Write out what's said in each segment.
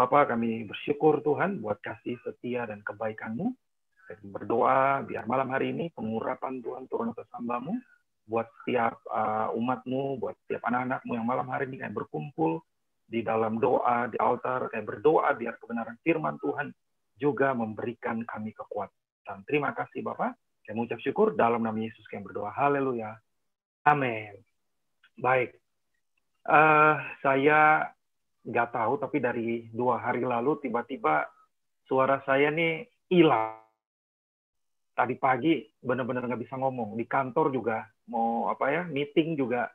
Bapa, kami bersyukur Tuhan buat kasih setia dan kebaikan-Mu. Dan berdoa biar malam hari ini pengurapan Tuhan turun atas hamba-Mu, buat setiap umat-Mu, buat setiap anak-anak-Mu yang malam hari ini kayak berkumpul di dalam doa, di altar, kayak berdoa biar kebenaran firman Tuhan juga memberikan kami kekuatan. Terima kasih Bapak. Kami mengucap syukur dalam nama Yesus kami berdoa. Haleluya. Amin. Baik. Saya nggak tahu, tapi dari 2 hari lalu tiba-tiba suara saya nih hilang. Tadi pagi benar-benar nggak bisa ngomong. Di kantor juga mau meeting juga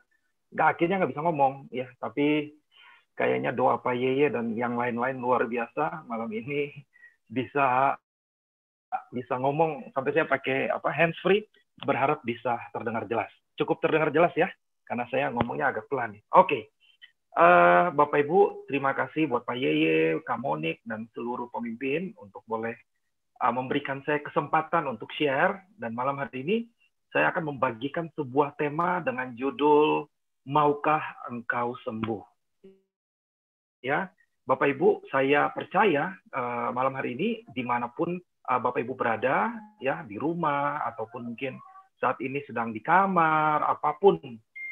akhirnya nggak bisa ngomong ya. Tapi kayaknya doa Pak Yeye dan yang lain-lain luar biasa. Malam ini bisa ngomong sampai saya pakai handsfree, berharap bisa terdengar jelas. Cukup terdengar jelas ya, karena saya ngomongnya agak pelan. Oke. Bapak Ibu, terima kasih buat Pak Yeye, Kak Monik, dan seluruh pemimpin untuk boleh memberikan saya kesempatan untuk share. Dan malam hari ini saya akan membagikan sebuah tema dengan judul Maukah Engkau Sembuh? Ya, Bapak Ibu, saya percaya malam hari ini dimanapun Bapak Ibu berada, ya di rumah ataupun mungkin saat ini sedang di kamar, apapun,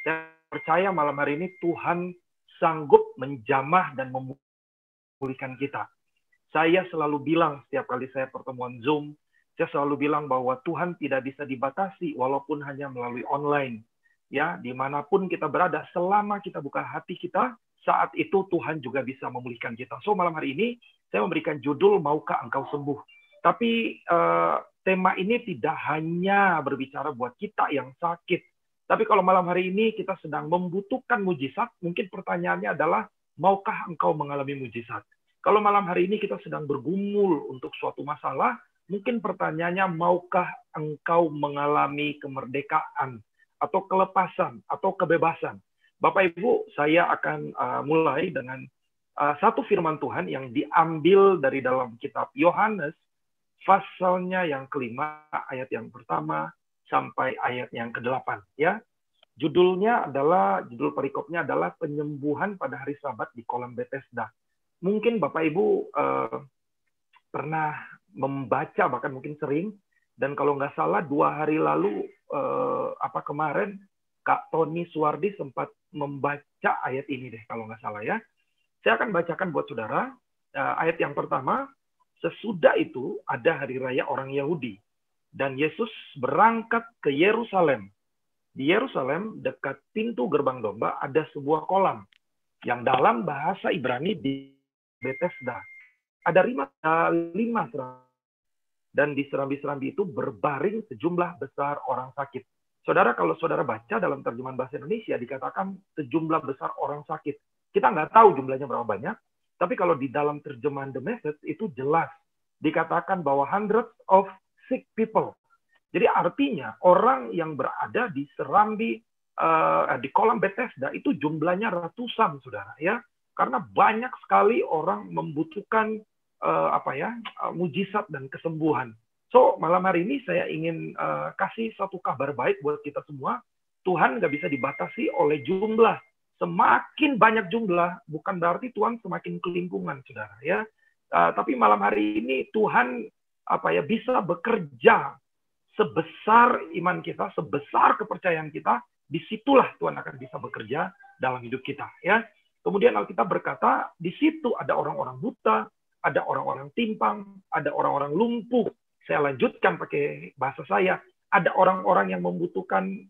saya percaya malam hari ini Tuhan sanggup menjamah dan memulihkan kita. Saya selalu bilang setiap kali saya pertemuan Zoom, saya selalu bilang bahwa Tuhan tidak bisa dibatasi walaupun hanya melalui online. Ya, dimanapun kita berada, selama kita buka hati kita, saat itu Tuhan juga bisa memulihkan kita. So malam hari ini saya memberikan judul Maukah Engkau Sembuh. Tapi tema ini tidak hanya berbicara buat kita yang sakit. Tapi kalau malam hari ini kita sedang membutuhkan mujizat, mungkin pertanyaannya adalah, maukah engkau mengalami mujizat? Kalau malam hari ini kita sedang bergumul untuk suatu masalah, mungkin pertanyaannya, maukah engkau mengalami kemerdekaan, atau kelepasan, atau kebebasan? Bapak Ibu, saya akan mulai dengan satu firman Tuhan yang diambil dari dalam kitab Yohanes, pasalnya yang kelima, ayat yang pertama, sampai ayat yang ke-8 ya. Judul perikopnya adalah penyembuhan pada hari Sabat di kolam Bethesda. Mungkin Bapak Ibu pernah membaca, bahkan mungkin sering, dan kalau nggak salah 2 hari lalu kemarin Kak Tony Suwardi sempat membaca ayat ini deh kalau nggak salah ya. Saya akan bacakan buat saudara ayat yang pertama. Sesudah itu ada hari raya orang Yahudi. Dan Yesus berangkat ke Yerusalem. Di Yerusalem, dekat pintu gerbang domba, ada sebuah kolam. Yang dalam bahasa Ibrani di Bethesda. Ada 5 serambi. Dan di serambi-serambi itu berbaring sejumlah besar orang sakit. Saudara, kalau saudara baca dalam terjemahan bahasa Indonesia, dikatakan sejumlah besar orang sakit. Kita nggak tahu jumlahnya berapa banyak. Tapi kalau di dalam terjemahan The Message, itu jelas. Dikatakan bahwa hundreds of sick people. Jadi artinya orang yang berada di serambi di kolam Bethesda itu jumlahnya ratusan, saudara ya. Karena banyak sekali orang membutuhkan mujizat dan kesembuhan. So malam hari ini saya ingin kasih satu kabar baik buat kita semua. Tuhan nggak bisa dibatasi oleh jumlah. Semakin banyak jumlah bukan berarti Tuhan semakin kelingkungan, saudara ya. Tapi malam hari ini Tuhan bisa bekerja sebesar iman kita, sebesar kepercayaan kita, disitulah Tuhan akan bisa bekerja dalam hidup kita. Ya. Kemudian Alkitab berkata, di situ ada orang-orang buta, ada orang-orang timpang, ada orang-orang lumpuh. Saya lanjutkan pakai bahasa saya, ada orang-orang yang membutuhkan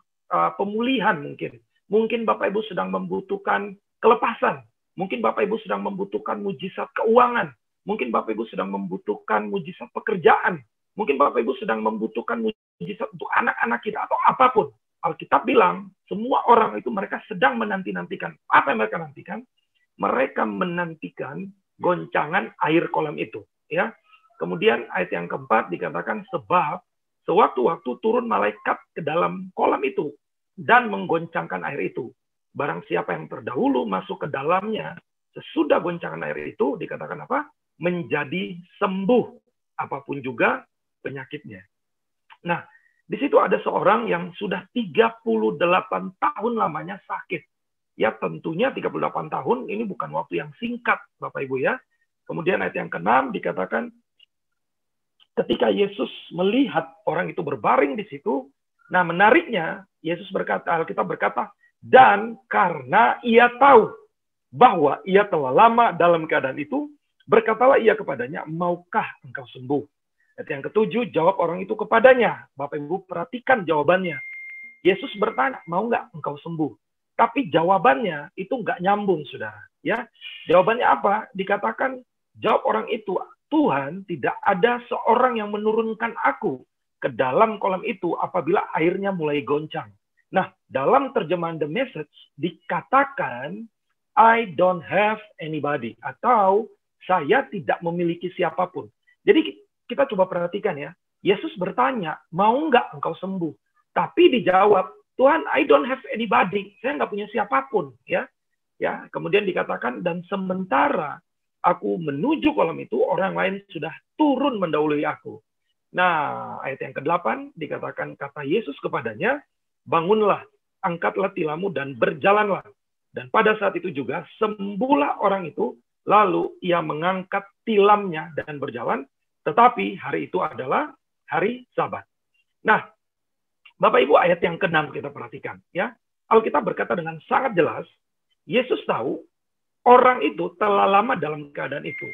pemulihan mungkin. Mungkin Bapak Ibu sedang membutuhkan kelepasan. Mungkin Bapak Ibu sedang membutuhkan mujizat keuangan. Mungkin Bapak Ibu sedang membutuhkan mujizat pekerjaan. Mungkin Bapak Ibu sedang membutuhkan mujizat untuk anak-anak kita atau apapun. Alkitab bilang, semua orang itu mereka sedang menanti-nantikan. Apa yang mereka nantikan? Mereka menantikan goncangan air kolam itu. Ya. Kemudian ayat yang keempat dikatakan, sebab sewaktu-waktu turun malaikat ke dalam kolam itu dan menggoncangkan air itu. Barang siapa yang terdahulu masuk ke dalamnya, sesudah goncangan air itu, dikatakan apa? Menjadi sembuh. Apapun juga penyakitnya. Nah, di situ ada seorang yang sudah 38 tahun lamanya sakit. Ya tentunya 38 tahun ini bukan waktu yang singkat Bapak Ibu ya. Kemudian ayat yang ke-6 dikatakan, ketika Yesus melihat orang itu berbaring di situ, nah menariknya, Yesus berkata, Alkitab berkata, dan karena ia tahu bahwa ia telah lama dalam keadaan itu, berkatalah ia kepadanya, maukah engkau sembuh? Ayat yang ke-7, jawab orang itu kepadanya. Bapak Ibu perhatikan jawabannya. Yesus bertanya, mau nggak engkau sembuh? Tapi jawabannya itu nggak nyambung, saudara. Ya, jawabannya apa? Dikatakan, jawab orang itu, Tuhan, tidak ada seorang yang menurunkan aku ke dalam kolam itu apabila airnya mulai goncang. Nah, dalam terjemahan The Message dikatakan, I don't have anybody, atau saya tidak memiliki siapapun. Jadi kita coba perhatikan ya, Yesus bertanya, mau nggak engkau sembuh? Tapi dijawab, Tuhan, I don't have anybody. Saya nggak punya siapapun. Ya, kemudian dikatakan, dan sementara aku menuju kolam itu, orang lain sudah turun mendahului aku. Nah, ayat yang ke-8 dikatakan, kata Yesus kepadanya, bangunlah, angkatlah tilammu dan berjalanlah. Dan pada saat itu juga sembuhlah orang itu, lalu ia mengangkat tilamnya dan berjalan, tetapi hari itu adalah hari Sabat. Nah, Bapak Ibu, ayat yang ke-6 kita perhatikan. Ya, Alkitab berkata dengan sangat jelas, Yesus tahu orang itu telah lama dalam keadaan itu.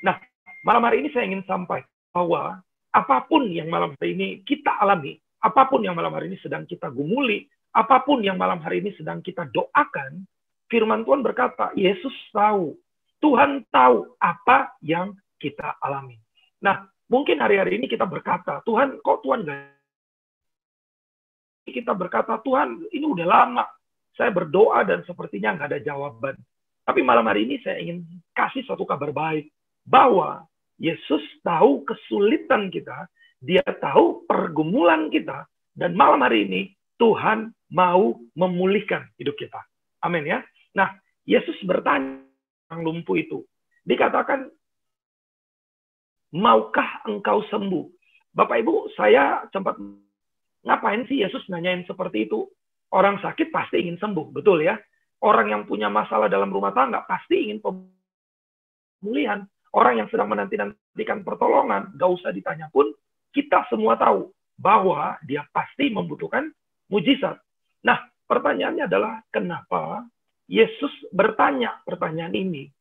Nah, malam hari ini saya ingin sampaikan bahwa apapun yang malam hari ini kita alami, apapun yang malam hari ini sedang kita gumuli, apapun yang malam hari ini sedang kita doakan, firman Tuhan berkata, Yesus tahu, Tuhan tahu apa yang kita alami. Nah, mungkin hari-hari ini kita berkata, Tuhan, kok Tuhan gak? Kita berkata, Tuhan, ini udah lama. Saya berdoa dan sepertinya nggak ada jawaban. Tapi malam hari ini saya ingin kasih suatu kabar baik. Bahwa Yesus tahu kesulitan kita. Dia tahu pergumulan kita. Dan malam hari ini Tuhan mau memulihkan hidup kita. Amin ya. Nah, Yesus bertanya orang lumpuh itu. Dikatakan, maukah engkau sembuh? Bapak Ibu, saya sempat, ngapain sih Yesus nanyain seperti itu? Orang sakit pasti ingin sembuh, betul ya? Orang yang punya masalah dalam rumah tangga pasti ingin pemulihan. Orang yang sedang menanti-nantikan pertolongan, gak usah ditanya pun, kita semua tahu bahwa dia pasti membutuhkan mujizat. Nah, pertanyaannya adalah, kenapa Yesus bertanya pertanyaan ini?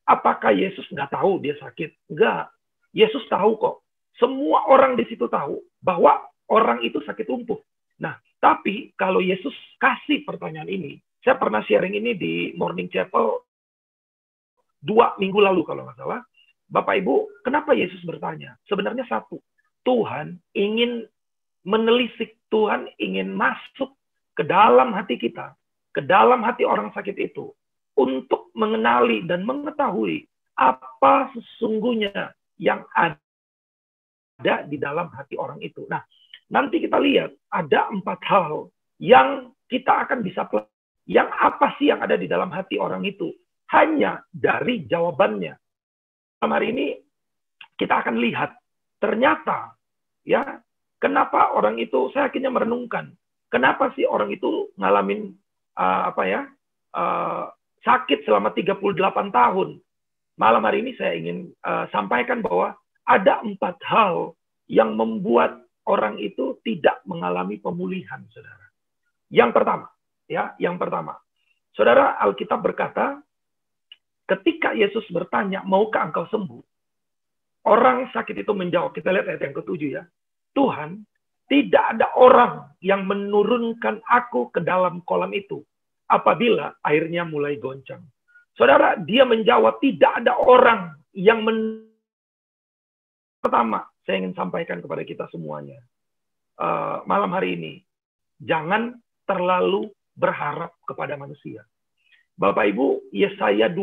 Apakah Yesus nggak tahu dia sakit? Enggak. Yesus tahu kok. Semua orang di situ tahu bahwa orang itu sakit lumpuh. Nah, tapi kalau Yesus kasih pertanyaan ini, saya pernah sharing ini di Morning Chapel 2 minggu lalu kalau nggak salah. Bapak Ibu, kenapa Yesus bertanya? Sebenarnya satu, Tuhan ingin menelisik, Tuhan ingin masuk ke dalam hati kita, ke dalam hati orang sakit itu, untuk mengenali dan mengetahui apa sesungguhnya yang ada di dalam hati orang itu. Nah, nanti kita lihat ada 4 hal yang kita akan bisa pelajari. Yang apa sih yang ada di dalam hati orang itu? Hanya dari jawabannya. Hari ini kita akan lihat ternyata ya kenapa orang itu, saya akhirnya merenungkan kenapa sih orang itu ngalamin sakit selama 38 tahun. Malam hari ini saya ingin sampaikan bahwa ada 4 hal yang membuat orang itu tidak mengalami pemulihan, saudara. Yang pertama, saudara, Alkitab berkata, ketika Yesus bertanya, maukah engkau sembuh? Orang sakit itu menjawab, kita lihat ayat yang ke-7 ya. Tuhan, tidak ada orang yang menurunkan aku ke dalam kolam itu apabila airnya mulai goncang. Saudara, dia menjawab, tidak ada orang yang Pertama, saya ingin sampaikan kepada kita semuanya. Malam hari ini, jangan terlalu berharap kepada manusia. Bapak Ibu, Yesaya 2,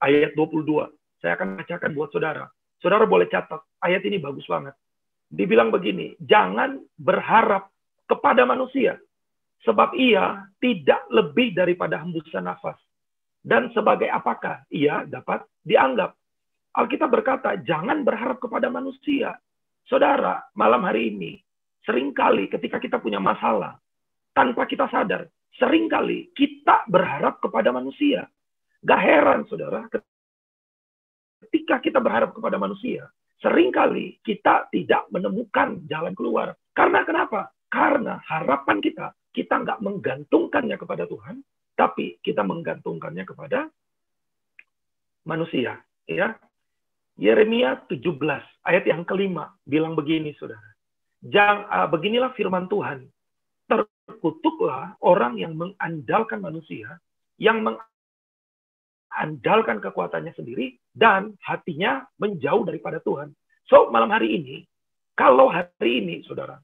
ayat 22. Saya akan bacakan buat saudara. Saudara boleh catat, ayat ini bagus banget. Dibilang begini, jangan berharap kepada manusia, sebab ia tidak lebih daripada hembusan nafas. Dan sebagai apakah ia dapat dianggap? Alkitab berkata, jangan berharap kepada manusia. Saudara, malam hari ini, seringkali ketika kita punya masalah, tanpa kita sadar, seringkali kita berharap kepada manusia. Gak heran, saudara, ketika kita berharap kepada manusia, seringkali kita tidak menemukan jalan keluar. Karena kenapa? Karena harapan kita nggak menggantungkannya kepada Tuhan, tapi kita menggantungkannya kepada manusia. Ya, Yeremia 17 ayat yang kelima bilang begini, saudara. Beginilah firman Tuhan. Terkutuklah orang yang mengandalkan manusia, yang mengandalkan kekuatannya sendiri, dan hatinya menjauh daripada Tuhan. So, malam hari ini, kalau hari ini, saudara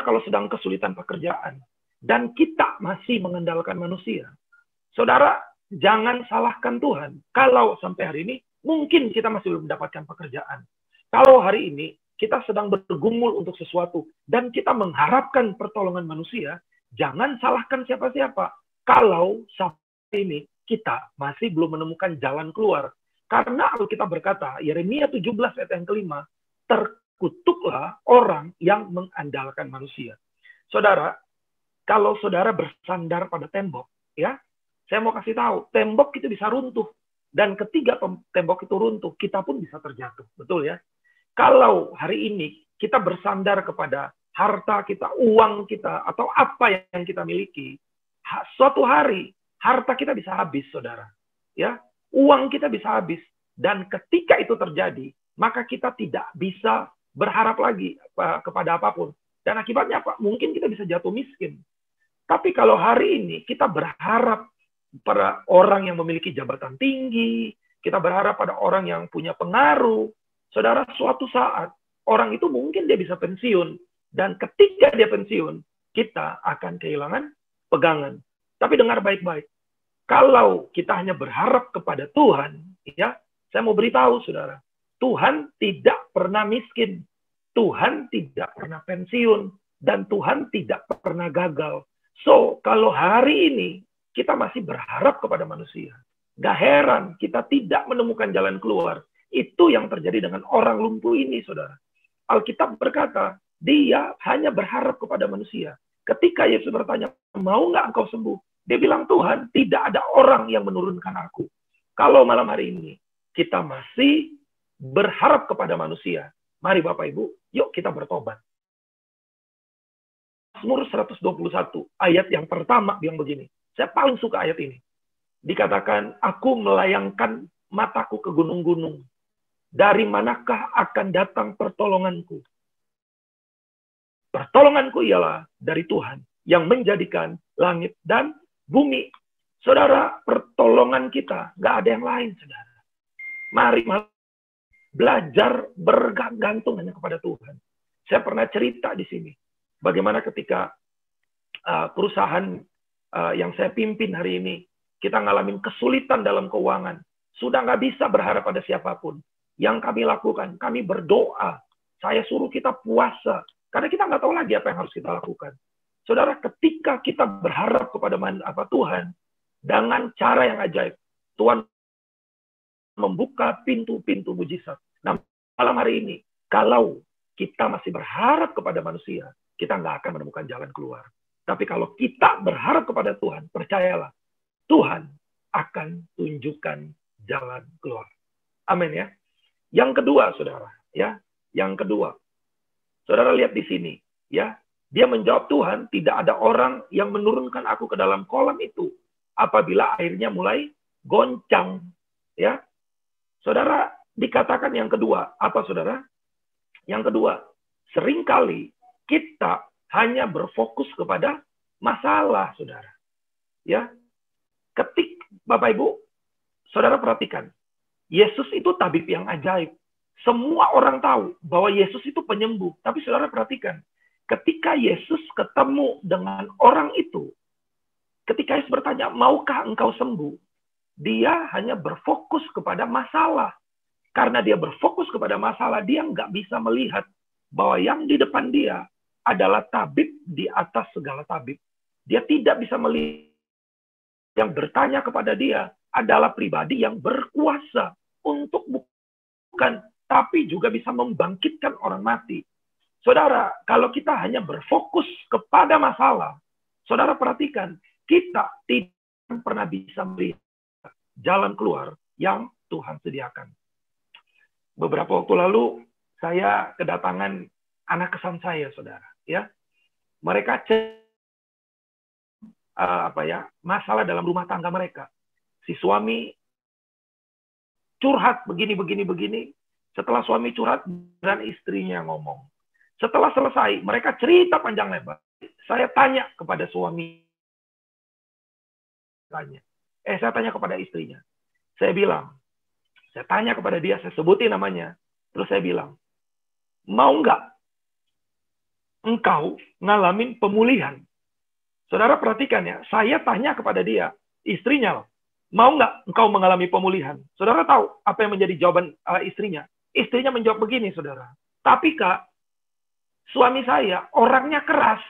kalau sedang kesulitan pekerjaan, dan kita masih mengandalkan manusia, saudara, jangan salahkan Tuhan. Kalau sampai hari ini, mungkin kita masih belum mendapatkan pekerjaan. Kalau hari ini, kita sedang bergumul untuk sesuatu, dan kita mengharapkan pertolongan manusia, jangan salahkan siapa-siapa. Kalau sampai ini, kita masih belum menemukan jalan keluar. Karena Alkitab berkata, Yeremia 17 ayat yang kelima, terkutuklah orang yang mengandalkan manusia. Saudara, kalau saudara bersandar pada tembok, ya, saya mau kasih tahu, tembok itu bisa runtuh. Dan ketika tembok itu runtuh, kita pun bisa terjatuh. Betul ya? Kalau hari ini kita bersandar kepada harta kita, uang kita, atau apa yang kita miliki, suatu hari harta kita bisa habis, saudara. Ya, uang kita bisa habis. Dan ketika itu terjadi, maka kita tidak bisa berharap lagi kepada apapun. Dan akibatnya apa? Mungkin kita bisa jatuh miskin. Tapi kalau hari ini kita berharap pada orang yang memiliki jabatan tinggi, kita berharap pada orang yang punya pengaruh, saudara, suatu saat orang itu mungkin dia bisa pensiun, dan ketika dia pensiun, kita akan kehilangan pegangan. Tapi dengar baik-baik, kalau kita hanya berharap kepada Tuhan, ya, saya mau beritahu, saudara, Tuhan tidak pernah miskin, Tuhan tidak pernah pensiun, dan Tuhan tidak pernah gagal. So, kalau hari ini kita masih berharap kepada manusia, gak heran kita tidak menemukan jalan keluar. Itu yang terjadi dengan orang lumpuh ini, saudara. Alkitab berkata, dia hanya berharap kepada manusia. Ketika Yesus bertanya, mau nggak engkau sembuh? Dia bilang, Tuhan, tidak ada orang yang menurunkan aku. Kalau malam hari ini, kita masih berharap kepada manusia. Mari Bapak Ibu, yuk kita bertobat. Mazmur 121, ayat yang pertama bilang begini. Saya paling suka ayat ini. Dikatakan, aku melayangkan mataku ke gunung-gunung. Dari manakah akan datang pertolonganku? Pertolonganku ialah dari Tuhan yang menjadikan langit dan bumi. Saudara, pertolongan kita nggak ada yang lain, saudara. Mari belajar bergantung hanya kepada Tuhan. Saya pernah cerita di sini, bagaimana ketika perusahaan yang saya pimpin hari ini, kita ngalamin kesulitan dalam keuangan. Sudah nggak bisa berharap pada siapapun. Yang kami lakukan, kami berdoa. Saya suruh kita puasa. Karena kita nggak tahu lagi apa yang harus kita lakukan. Saudara, ketika kita berharap kepada Tuhan, dengan cara yang ajaib, Tuhan membuka pintu-pintu mujizat. Nah, malam hari ini, kalau kita masih berharap kepada manusia, kita nggak akan menemukan jalan keluar. Tapi kalau kita berharap kepada Tuhan, percayalah, Tuhan akan tunjukkan jalan keluar. Amin ya. Yang kedua, saudara, ya, yang kedua, saudara lihat di sini, ya, dia menjawab, Tuhan, tidak ada orang yang menurunkan aku ke dalam kolam itu apabila airnya mulai goncang, ya. Saudara, dikatakan yang kedua, apa saudara? Yang kedua, seringkali kita hanya berfokus kepada masalah, saudara. Ya, Bapak Ibu, saudara perhatikan, Yesus itu tabib yang ajaib. Semua orang tahu bahwa Yesus itu penyembuh. Tapi saudara perhatikan, ketika Yesus ketemu dengan orang itu, ketika Yesus bertanya, maukah engkau sembuh? Dia hanya berfokus kepada masalah. Karena dia berfokus kepada masalah, dia nggak bisa melihat bahwa yang di depan dia adalah tabib di atas segala tabib. Dia tidak bisa melihat yang bertanya kepada dia adalah pribadi yang berkuasa untuk bukan, tapi juga bisa membangkitkan orang mati. Saudara, kalau kita hanya berfokus kepada masalah, saudara perhatikan, kita tidak pernah bisa melihat jalan keluar yang Tuhan sediakan. Beberapa waktu lalu saya kedatangan anak kesan saya, saudara. Ya, mereka masalah dalam rumah tangga mereka. Si suami curhat begini. Setelah suami curhat dan istrinya ngomong. Setelah selesai, mereka cerita panjang lebar. Saya tanya kepada suami, saya tanya kepada istrinya. Saya tanya kepada dia, saya sebutin namanya. Terus saya bilang, mau nggak engkau ngalamin pemulihan? Saudara perhatikan ya, saya tanya kepada dia, istrinya, mau nggak engkau mengalami pemulihan? Saudara tahu apa yang menjadi jawaban istrinya? Istrinya menjawab begini, saudara. Tapi Kak, suami saya orangnya keras.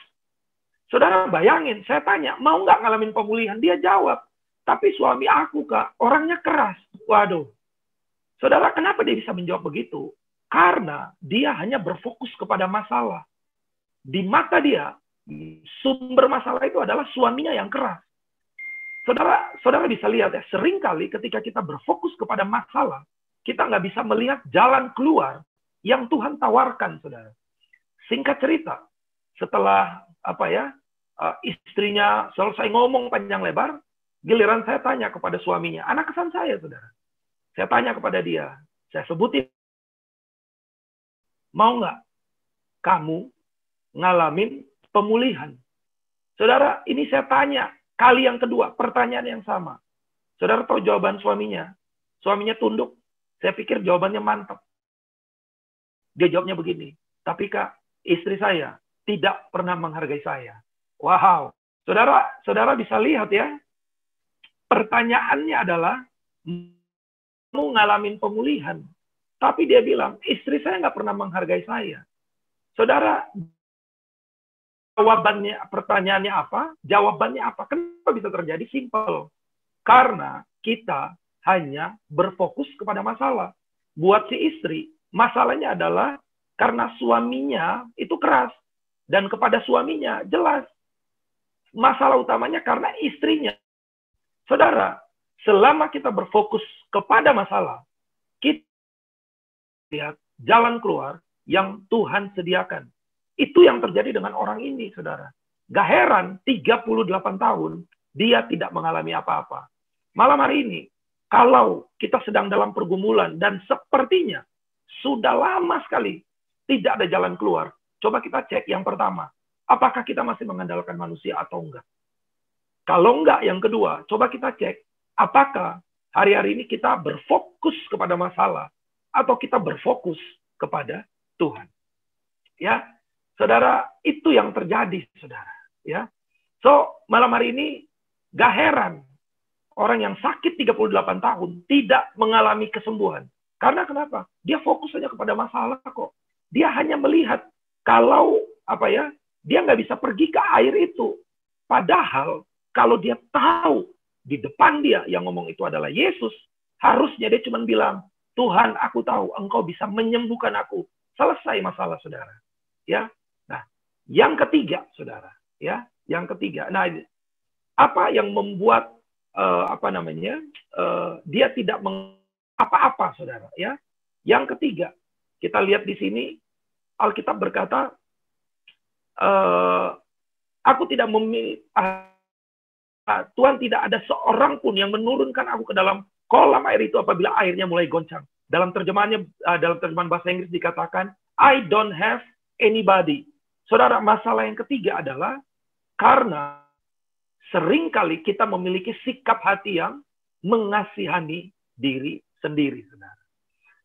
Saudara bayangin, saya tanya, mau nggak ngalamin pemulihan? Dia jawab, tapi suami aku Kak, orangnya keras. Waduh. Saudara, kenapa dia bisa menjawab begitu? Karena dia hanya berfokus kepada masalah. Di mata dia, sumber masalah itu adalah suaminya yang keras. Saudara bisa lihat ya, seringkali ketika kita berfokus kepada masalah, kita nggak bisa melihat jalan keluar yang Tuhan tawarkan, saudara. Singkat cerita, setelah istrinya selesai ngomong panjang lebar, giliran saya tanya kepada suaminya, anak kesan saya, saudara. Saya tanya kepada dia, saya sebutin, mau nggak kamu ngalamin pemulihan? Saudara, ini saya tanya kali yang kedua, pertanyaan yang sama. Saudara tahu jawaban suaminya? Suaminya tunduk. Saya pikir jawabannya mantap. Dia jawabnya begini, tapi Kak, istri saya tidak pernah menghargai saya. Wow. Saudara bisa lihat ya, pertanyaannya adalah, mau ngalamin pemulihan. Tapi dia bilang, istri saya nggak pernah menghargai saya. Saudara, pertanyaannya apa? Jawabannya apa? Kenapa bisa terjadi? Simple. Karena kita hanya berfokus kepada masalah. Buat si istri, masalahnya adalah karena suaminya itu keras. Dan kepada suaminya, jelas. Masalah utamanya karena istrinya. Saudara, selama kita berfokus kepada masalah, kita lihat jalan keluar yang Tuhan sediakan. Itu yang terjadi dengan orang ini, saudara. Gak heran, 38 tahun, dia tidak mengalami apa-apa. Malam hari ini, kalau kita sedang dalam pergumulan, dan sepertinya sudah lama sekali tidak ada jalan keluar, coba kita cek yang pertama, apakah kita masih mengandalkan manusia atau enggak? Kalau enggak, yang kedua, coba kita cek, apakah hari-hari ini kita berfokus kepada masalah, atau kita berfokus kepada Tuhan? Ya, saudara, itu yang terjadi, saudara. Ya, so malam hari ini gak heran orang yang sakit 38 tahun tidak mengalami kesembuhan. Karena kenapa? Dia fokus hanya kepada masalah kok. Dia hanya melihat kalau dia nggak bisa pergi ke air itu. Padahal kalau dia tahu di depan dia yang ngomong itu adalah Yesus, harusnya dia cuma bilang, Tuhan, aku tahu Engkau bisa menyembuhkan aku. Selesai masalah, saudara. Ya. Nah, yang ketiga, saudara. Ya, yang ketiga. Nah, apa yang membuat dia tidak apa-apa, saudara? Ya. Yang ketiga, kita lihat di sini Alkitab berkata, aku tidak memilih. Tuhan tidak ada seorang pun yang menurunkan aku ke dalam kolam air itu apabila airnya mulai goncang. Dalam terjemahan bahasa Inggris dikatakan, I don't have anybody. Saudara, masalah yang ketiga adalah karena seringkali kita memiliki sikap hati yang mengasihani diri sendiri.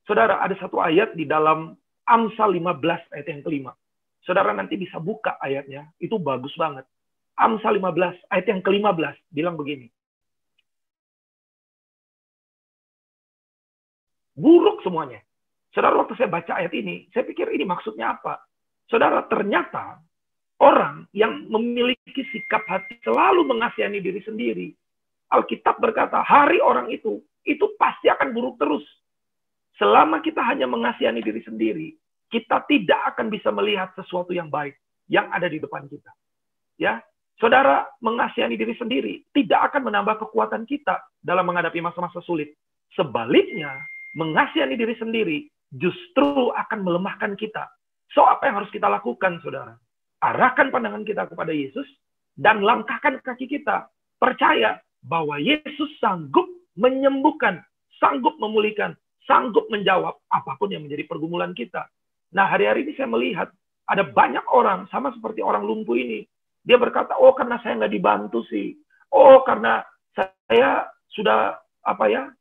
Saudara, ada satu ayat di dalam Amsal 15 ayat yang kelima. Saudara nanti bisa buka ayatnya, itu bagus banget. Amsal 15 ayat yang ke-15 bilang begini. Buruk semuanya. Saudara, waktu saya baca ayat ini, saya pikir ini maksudnya apa? Saudara, ternyata orang yang memiliki sikap hati selalu mengasihani diri sendiri, Alkitab berkata, hari orang itu pasti akan buruk terus. Selama kita hanya mengasihani diri sendiri, kita tidak akan bisa melihat sesuatu yang baik yang ada di depan kita. Ya, saudara, mengasihani diri sendiri tidak akan menambah kekuatan kita dalam menghadapi masa-masa sulit. Sebaliknya, mengasihani diri sendiri justru akan melemahkan kita. So, apa yang harus kita lakukan, saudara? Arahkan pandangan kita kepada Yesus dan langkahkan kaki kita. Percaya bahwa Yesus sanggup menyembuhkan, sanggup memulihkan, sanggup menjawab apapun yang menjadi pergumulan kita. Nah, hari-hari ini saya melihat ada banyak orang, sama seperti orang lumpuh ini. Dia berkata, oh karena saya nggak dibantu sih. Oh karena saya sudah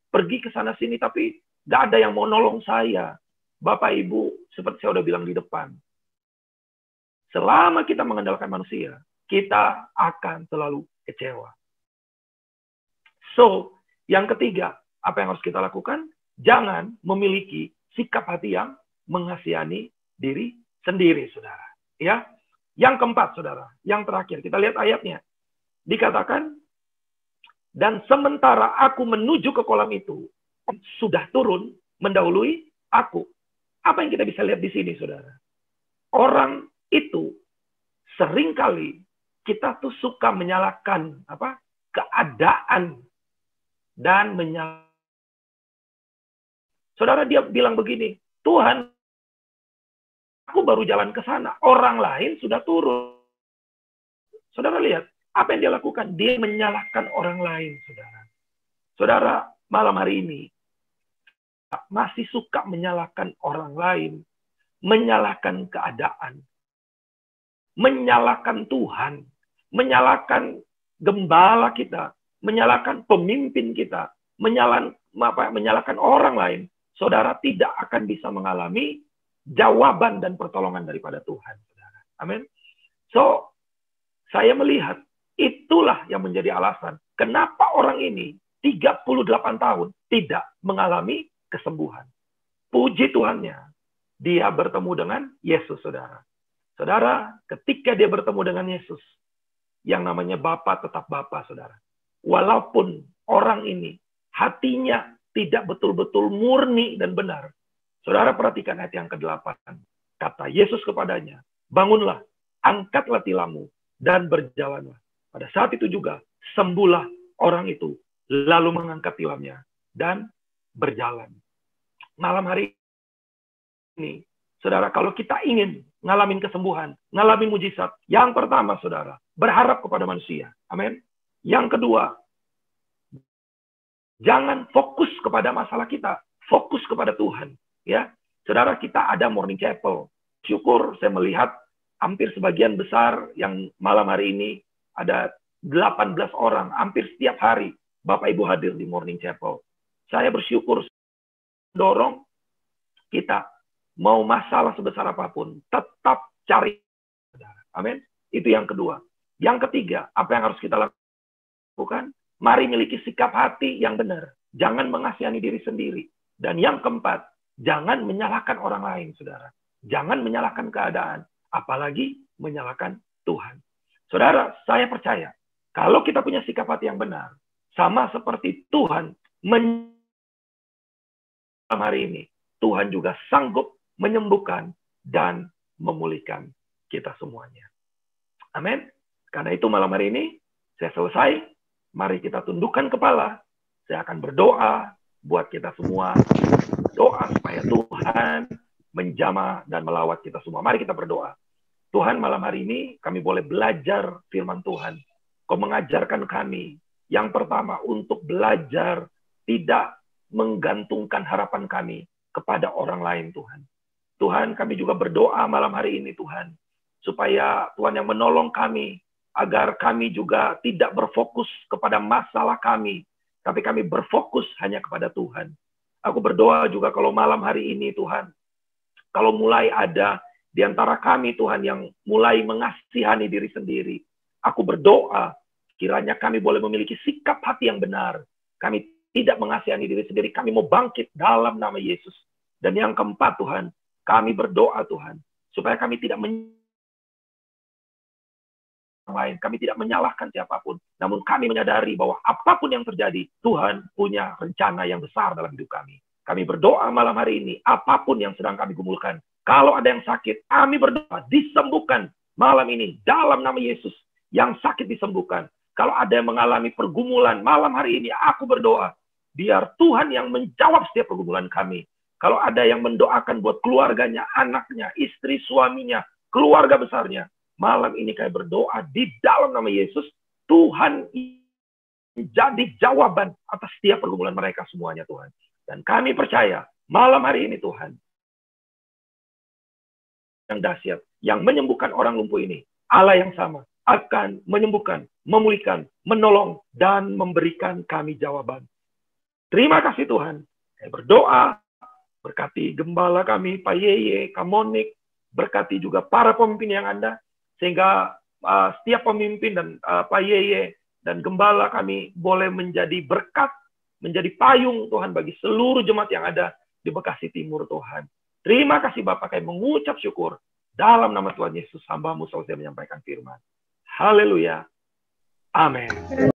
pergi ke sana sini, tapi nggak ada yang mau nolong saya. Bapak Ibu, seperti saya udah bilang di depan, selama kita mengandalkan manusia, kita akan selalu kecewa. So, yang ketiga, apa yang harus kita lakukan? Jangan memiliki sikap hati yang mengasihani diri sendiri, saudara. Ya, yang keempat, saudara, yang terakhir, kita lihat ayatnya. Dikatakan, dan sementara aku menuju ke kolam itu, sudah turun mendahului aku. Apa yang kita bisa lihat di sini, saudara? Orang itu seringkali kita tuh suka menyalahkan keadaan dan Saudara, dia bilang begini, Tuhan, aku baru jalan ke sana, orang lain sudah turun. Saudara lihat, apa yang dia lakukan? Dia menyalahkan orang lain, saudara. Saudara, malam hari ini, masih suka menyalahkan orang lain, menyalahkan keadaan, menyalahkan Tuhan, menyalahkan gembala kita, menyalahkan pemimpin kita, menyalahkan orang lain, saudara tidak akan bisa mengalami jawaban dan pertolongan daripada Tuhan. Saudara. Amin. So, saya melihat itulah yang menjadi alasan kenapa orang ini 38 tahun tidak mengalami kesembuhan. Puji Tuhannya, dia bertemu dengan Yesus, saudara. Saudara, ketika dia bertemu dengan Yesus, yang namanya Bapa tetap Bapa, saudara. Walaupun orang ini hatinya tidak betul-betul murni dan benar. Saudara perhatikan ayat yang ke-8. Kata Yesus kepadanya, bangunlah, angkatlah tilammu, dan berjalanlah. Pada saat itu juga, sembuhlah orang itu, lalu mengangkat tilamnya, dan berjalan. Malam hari ini, saudara, kalau kita ingin ngalamin kesembuhan, ngalamin mujizat, yang pertama, saudara, berharap kepada manusia. Amin. Yang kedua, jangan fokus kepada masalah kita, fokus kepada Tuhan. Ya, saudara, kita ada morning chapel. Syukur saya melihat hampir sebagian besar yang malam hari ini ada 18 orang, hampir setiap hari Bapak Ibu hadir di morning chapel. Saya bersyukur, dorong kita mau masalah sebesar apapun, tetap cari. Amin. Itu yang kedua. Yang ketiga, apa yang harus kita lakukan? Mari miliki sikap hati yang benar. Jangan mengasihani diri sendiri. Dan yang keempat, jangan menyalahkan orang lain, saudara. Jangan menyalahkan keadaan, apalagi menyalahkan Tuhan. Saudara, saya percaya, kalau kita punya sikap hati yang benar, sama seperti Tuhan hari ini, Tuhan juga sanggup menyembuhkan dan memulihkan kita semuanya. Amin. Karena itu malam hari ini, saya selesai. Mari kita tundukkan kepala. Saya akan berdoa buat kita semua. Doa supaya Tuhan menjamah dan melawat kita semua. Mari kita berdoa. Tuhan, malam hari ini kami boleh belajar firman Tuhan. Kau mengajarkan kami, yang pertama, untuk belajar tidak menggantungkan harapan kami kepada orang lain, Tuhan. Tuhan, kami juga berdoa malam hari ini, Tuhan, supaya Tuhan yang menolong kami, agar kami juga tidak berfokus kepada masalah kami, tapi kami berfokus hanya kepada Tuhan. Aku berdoa juga kalau malam hari ini, Tuhan, kalau mulai ada di antara kami, Tuhan, yang mulai mengasihani diri sendiri, aku berdoa, kiranya kami boleh memiliki sikap hati yang benar. Kami tidak mengasihani diri sendiri, kami mau bangkit dalam nama Yesus. Dan yang keempat, Tuhan, kami berdoa, Tuhan, supaya kami tidak kami tidak menyalahkan siapapun, namun kami menyadari bahwa apapun yang terjadi, Tuhan punya rencana yang besar dalam hidup kami. Kami berdoa malam hari ini, apapun yang sedang kami gumulkan, kalau ada yang sakit, kami berdoa disembuhkan malam ini dalam nama Yesus. Yang sakit disembuhkan. Kalau ada yang mengalami pergumulan malam hari ini, aku berdoa biar Tuhan yang menjawab setiap pergumulan kami. Kalau ada yang mendoakan buat keluarganya, anaknya, istri, suaminya, keluarga besarnya, malam ini kami berdoa di dalam nama Yesus, Tuhan jadi jawaban atas setiap pergumulan mereka semuanya, Tuhan. Dan kami percaya, malam hari ini, Tuhan, yang dahsyat, yang menyembuhkan orang lumpuh ini, Allah yang sama, akan menyembuhkan, memulihkan, menolong, dan memberikan kami jawaban. Terima kasih, Tuhan. Saya berdoa, berkati gembala kami, Pak Yeye, Kak Monik, berkati juga para pemimpin yang ada, sehingga setiap pemimpin dan Pak Yeye dan gembala kami boleh menjadi berkat, menjadi payung Tuhan bagi seluruh jemaat yang ada di Bekasi Timur, Tuhan. Terima kasih Bapak, kami mengucap syukur dalam nama Tuhan Yesus, hamba-Mu selesai menyampaikan firman. Haleluya. Amin.